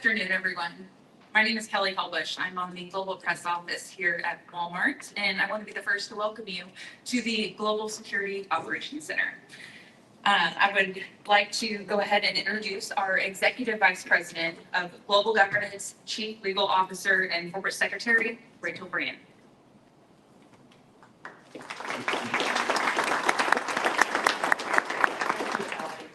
afternoon, everyone. My name is Kelly Hallbush. I'm on the Global Press Office here at Walmart, and I want to be the first to welcome you to the Global Security Operations Center. I would like to go ahead and introduce our Executive Vice President of Global Governance, Chief Legal Officer, and Corporate Secretary, Rachel Brand.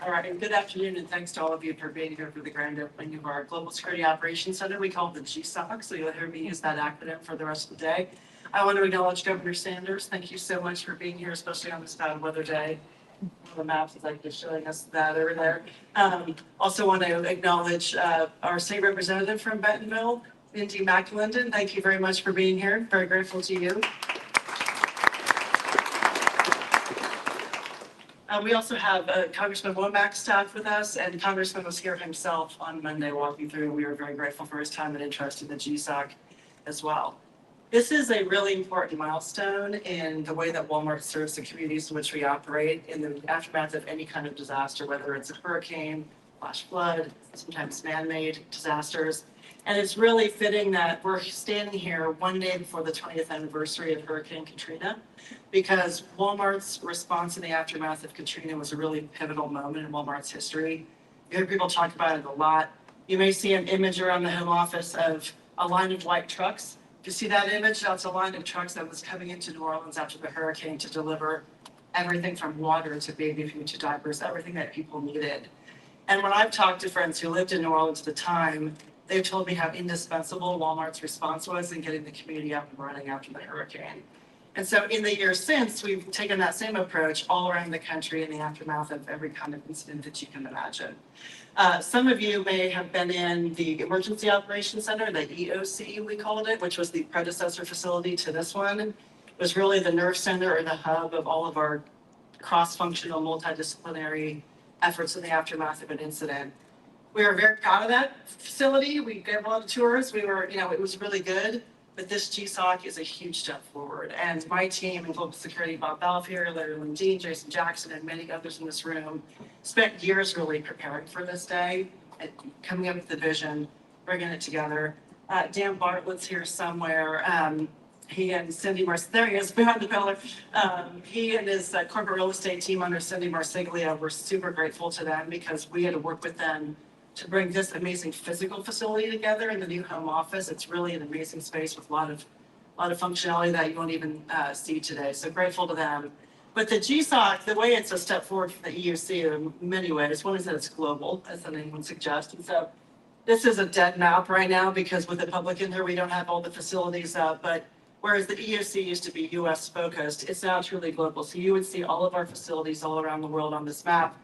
All right, and good afternoon, and thanks to all of you for being here for the grand opening of our Global Security Operations Center. We call it the GSOC, so you'll hear me use that acronym for the rest of the day. I want to acknowledge Governor Sanders. Thank you so much for being here, especially on this bad weather day. The maps is like just showing us that over there. Also want to acknowledge our state representative from Bentonville, Mindy McLendon. Thank you very much for being here. Very grateful to you. We also have Congressman Womack's staff with us, and Congressman was here himself on Monday walking through. We were very grateful for his time and interest in the GSOC as well. This is a really important milestone in the way that Walmart serves the communities in which we operate in the aftermath of any kind of disaster, whether it's a hurricane, flash flood, sometimes man-made disasters. And it's really fitting that we're standing here one day before the 20th anniversary of Hurricane Katrina, because Walmart's response in the aftermath of Katrina was a really pivotal moment in Walmart's history. You hear people talk about it a lot. You may see an image around the home office of a line of white trucks. If you see that image, that's a line of trucks that was coming into New Orleans after the hurricane to deliver everything from water to baby food to diapers, everything that people needed. And when I've talked to friends who lived in New Orleans at the time, they've told me how indispensable Walmart's response was in getting the community up and running after the hurricane. And so in the years since, we've taken that same approach all around the country in the aftermath of every kind of incident that you can imagine. Some of you may have been in the Emergency Operations Center, the EOC we called it, which was the predecessor facility to this one. It was really the nerve center or the hub of all of our cross-functional, multidisciplinary efforts in the aftermath of an incident. We were very proud of that facility. We gave a lot of tours. It was really good. But this GSOC is a huge step forward. And my team in Global Security, Bob Balfour, Larry Lundeen, Jason Jackson, and many others in this room, spent years really preparing for this day, and coming up with the vision, bringing it together. Dan Bartlett's here somewhere. He and Cindy Marsiglia, there he is behind the pillar. He and his corporate real estate team under Cindy Marsiglia were super grateful to them because we had to work with them to bring this amazing physical facility together in the new home office. It's really an amazing space with a lot of functionality that you won't even see today. So grateful to them. But the GSOC, the way it's a step forward for the EOC in many ways. One is that it's global, as the name would suggest. And so this is a dead map right now because with the public in here, we don't have all the facilities up. But whereas the EOC used to be US focused, it's now truly global. So you would see all of our facilities all around the world on this map.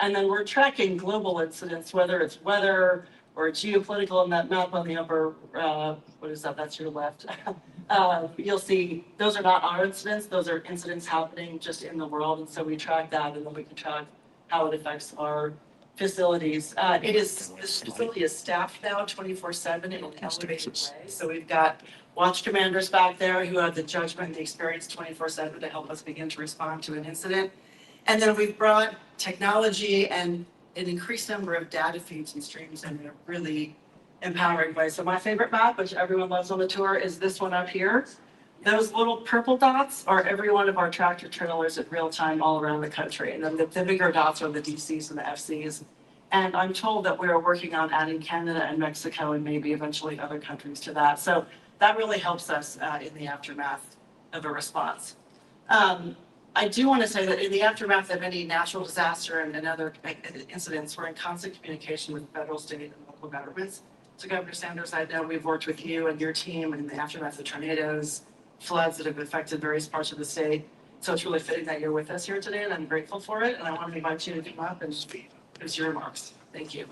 And then we're tracking global incidents, whether it's weather or geopolitical in that map on the upper, what is that? That's your left. You'll see those are not our incidents. Those are incidents happening just in the world. And so we track that, and then we can track how it affects our facilities. This facility is staffed now 24/7 in an elevated way. So we've got watch commanders back there who have the judgment and the experience 24/7 to help us begin to respond to an incident. And then we've brought technology and an increased number of data feeds and streams in a really empowering way. So my favorite map, which everyone loves on the tour, is this one up here. Those little purple dots are every one of our tractor trailers in real time all around the country. And then the bigger dots are the DCs and the FCs. And I'm told that we're working on adding Canada and Mexico and maybe eventually other countries to that. So that really helps us in the aftermath of a response. I do want to say that in the aftermath of any natural disaster and other incidents, we're in constant communication with federal, state, and local governments. So Governor Sanders, I know we've worked with you and your team in the aftermath of tornadoes, floods that have affected various parts of the state. So it's really fitting that you're with us here today, and I'm grateful for it. And I want to invite you to come up and give your remarks. Thank you.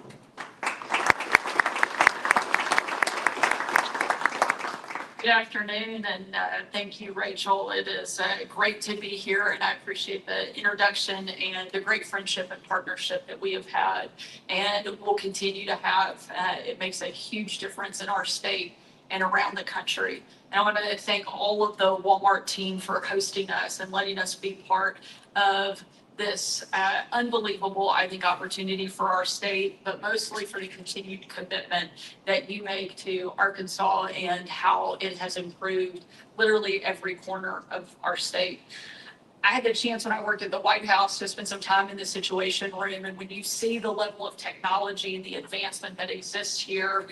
Good afternoon, and thank you, Rachel. It is great to be here, and I appreciate the introduction and the great friendship and partnership that we have had and will continue to have. It makes a huge difference in our state and around the country. And I want to thank all of the Walmart team for hosting us and letting us be part of this unbelievable, I think, opportunity for our state, but mostly for the continued commitment that you make to Arkansas and how it has improved literally every corner of our state. I had the chance when I worked at the White House to spend some time in the Situation Room, and when you see the level of technology and the advancement that exists here,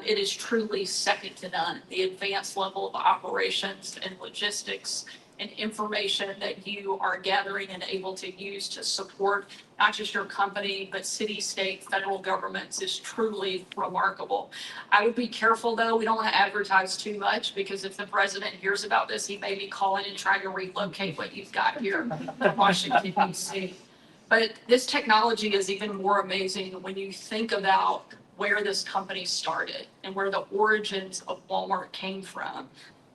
it is truly second to none. The advanced level of operations and logistics and information that you are gathering and able to use to support not just your company, but city, state, federal governments is truly remarkable. I would be careful though, we don't want to advertise too much, because if the president hears about this, he may be calling and trying to relocate what you've got here in Washington, D.C. But this technology is even more amazing when you think about where this company started and where the origins of Walmart came from.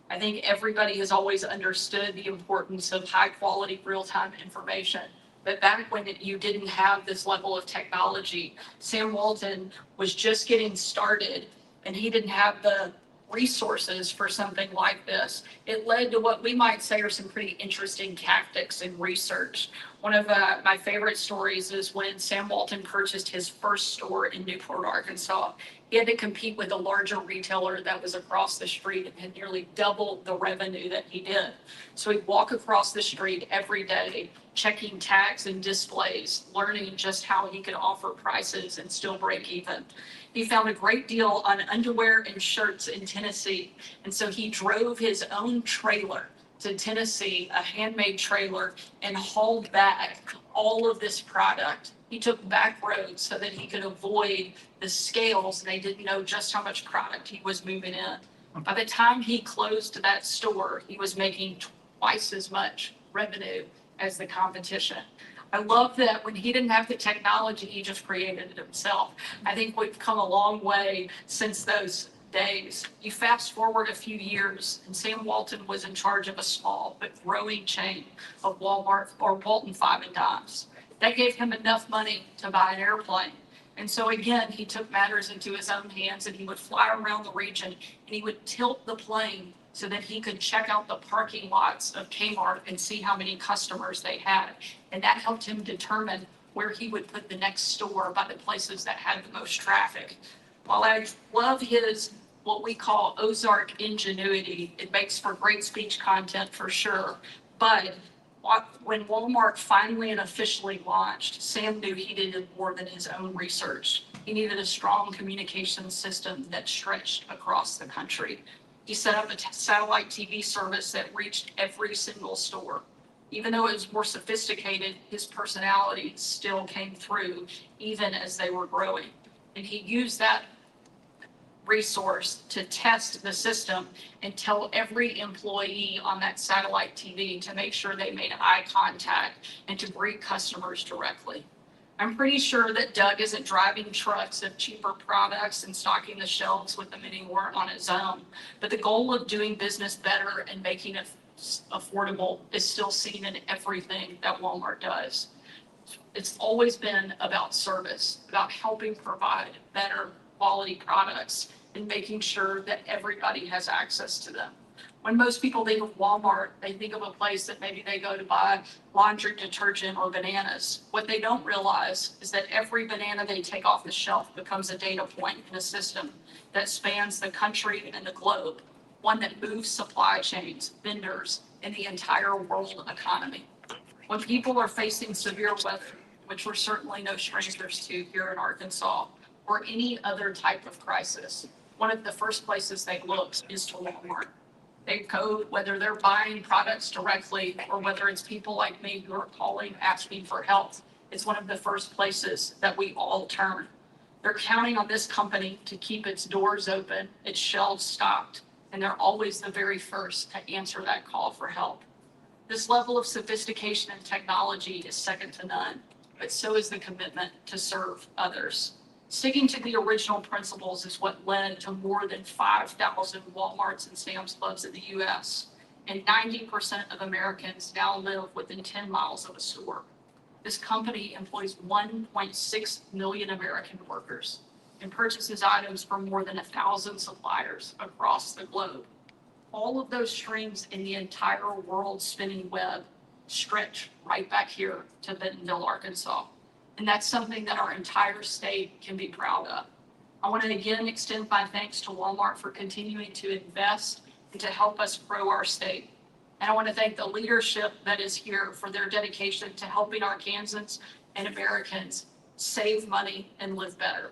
I think everybody has always understood the importance of high quality real-time information. But back when you didn't have this level of technology, Sam Walton was just getting started and he didn't have the resources for something like this. It led to what we might say are some pretty interesting tactics in research. One of my favorite stories is when Sam Walton purchased his first store in Newport, Arkansas. He had to compete with a larger retailer that was across the street and had nearly doubled the revenue that he did. So he'd walk across the street every day, checking tags and displays, learning just how he could offer prices and still break even. He found a great deal on underwear and shirts in Tennessee, and so he drove his own trailer to Tennessee, a handmade trailer, and hauled back all of this product. He took back roads so that he could avoid the scales. They didn't know just how much product he was moving in. By the time he closed that store, he was making twice as much revenue as the competition. I love that when he didn't have the technology, he just created it himself. I think we've come a long way since those days. You fast forward a few years, and Sam Walton was in charge of a small but growing chain of Walmart or Walton Five and Dimes. That gave him enough money to buy an airplane. And so again, he took matters into his own hands, and he would fly around the region and he would tilt the plane so that he could check out the parking lots of Kmart and see how many customers they had. And that helped him determine where he would put the next store by the places that had the most traffic. While I love his, what we call Ozark ingenuity, it makes for great speech content for sure. But when Walmart finally and officially launched, Sam knew he needed more than his own research. He needed a strong communication system that stretched across the country. He set up a satellite TV service that reached every single store. Even though it was more sophisticated, his personality still came through even as they were growing. And he used that resource to test the system and tell every employee on that satellite TV to make sure they made eye contact and to greet customers directly. I'm pretty sure that Doug isn't driving trucks of cheaper products and stocking the shelves with them anymore on his own, but the goal of doing business better and making it affordable is still seen in everything that Walmart does. It's always been about service, about helping provide better quality products and making sure that everybody has access to them. When most people think of Walmart, they think of a place that maybe they go to buy laundry detergent or bananas. What they don't realize is that every banana they take off the shelf becomes a data point in a system that spans the country and the globe, one that moves supply chains, vendors, and the entire world economy. When people are facing severe weather, which we're certainly no strangers to here in Arkansas, or any other type of crisis, one of the first places they look is to Walmart. They go, whether they're buying products directly or whether it's people like me who are calling, asking for help. It's one of the first places that we all turn. They're counting on this company to keep its doors open, its shelves stocked, and they're always the very first to answer that call for help. This level of sophistication and technology is second to none, but so is the commitment to serve others. Sticking to the original principles is what led to more than 5,000 Walmarts and Sam's Clubs in the US, and 90% of Americans now live within 10 miles of a store. This company employs 1.6 million American workers and purchases items from more than 1,000 suppliers across the globe. All of those streams in the entire world spinning web stretch right back here to Bentonville, Arkansas. And that's something that our entire state can be proud of. I want to again extend my thanks to Walmart for continuing to invest and to help us grow our state. And I want to thank the leadership that is here for their dedication to helping Arkansans and Americans save money and live better.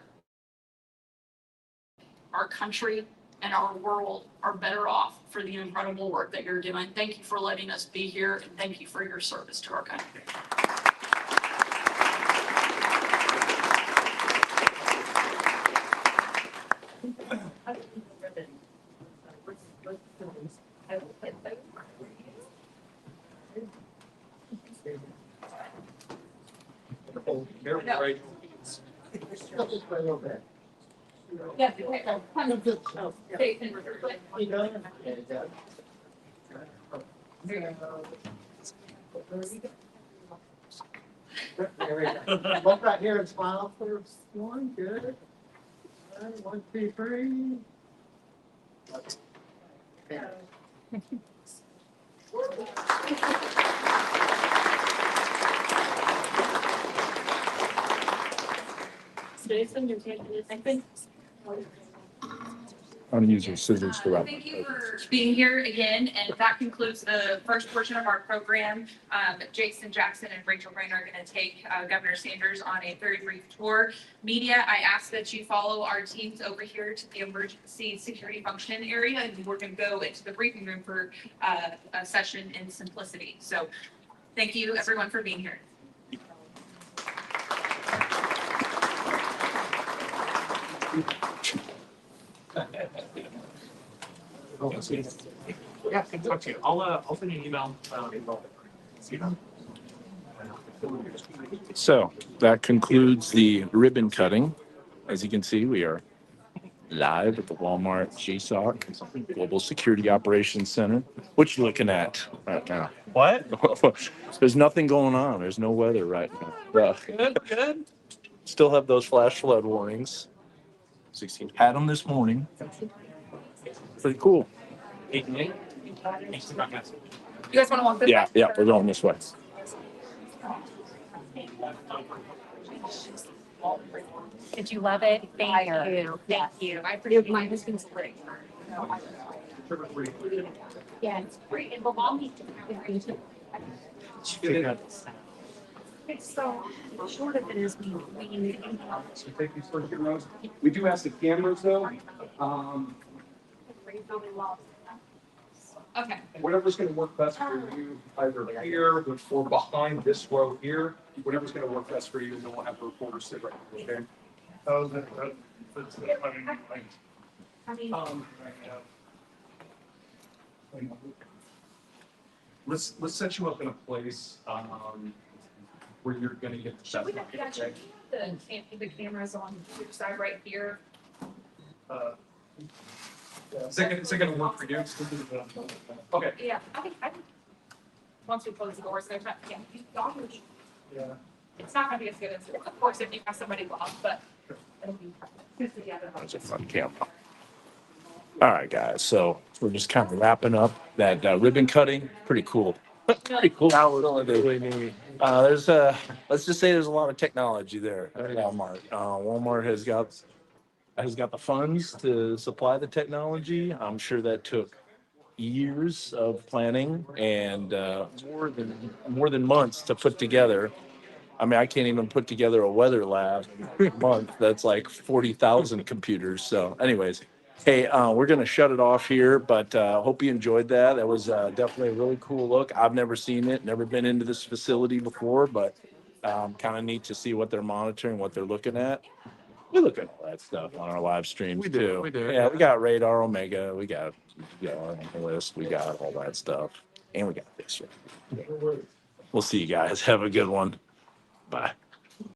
Our country and our world are better off for the incredible work that you're doing. Thank you for letting us be here, and thank you for your service to our country. Yeah. There we go. Look right here and smile for one. Good. All right, 1, 2, 3. Okay. Jason, you're taking this, I think. I'm gonna use your scissors to wrap. Thank you for being here again, and that concludes the first portion of our program. Jason Jackson and Rachel Brain are going to take Governor Sanders on a very brief tour. Media, I ask that you follow our teams over here to the emergency security function area, and we're going to go into the briefing room for a session in simplicity. So thank you everyone for being here. Yeah, good to talk to you. I'll send you an email. So that concludes the ribbon cutting. As you can see, we are live at the Walmart GSOC Global Security Operations Center. What you looking at right now? What? There's nothing going on. There's no weather right now. Good. Still have those flash flood warnings. 16. Had them this morning. Pretty cool. 8 and 8. You guys want to walk this way? Yeah, we're going this way. Did you love it? Thank you. Thank you. I appreciate my husband's great. Yeah, it's great. And belonging to everything. It's so short of it is we So thank you for your rose. We do have the cameras though. Okay. Whatever's gonna work best for you, either here or behind this row here, whatever's gonna work best for you, and then we'll have the reporter sit right here, okay? I mean, Let's set you up in a place, where you're gonna get the Should we best. have actually the cameras on your side right here? Is that gonna work for you? Okay. Yeah, I think, once we close the doors, there's not, yeah, Yeah. it's not gonna be as good as, of course, if you have somebody lost, but it'll be good together. That's a fun camera. All right, guys. So we're just kind of wrapping up that ribbon cutting. Pretty cool. Pretty cool. There's let's just say there's a lot of technology there at Walmart. Walmart has got the funds to supply the technology. I'm sure that took years of planning and more than months to put together. I mean, I can't even put together a weather lab in a month. That's like 40,000 computers. So anyways, hey, we're going to shut it off here, but hope you enjoyed that. That was definitely a really cool look. I've never seen it, never been into this facility before, but kind of neat to see what they're monitoring, what they're looking at. We look at all that stuff on our live streams too. We do. Yeah, we got Radar Omega. We got our list. We got all that stuff. And we got this. We'll see you guys. Have a good one. Bye.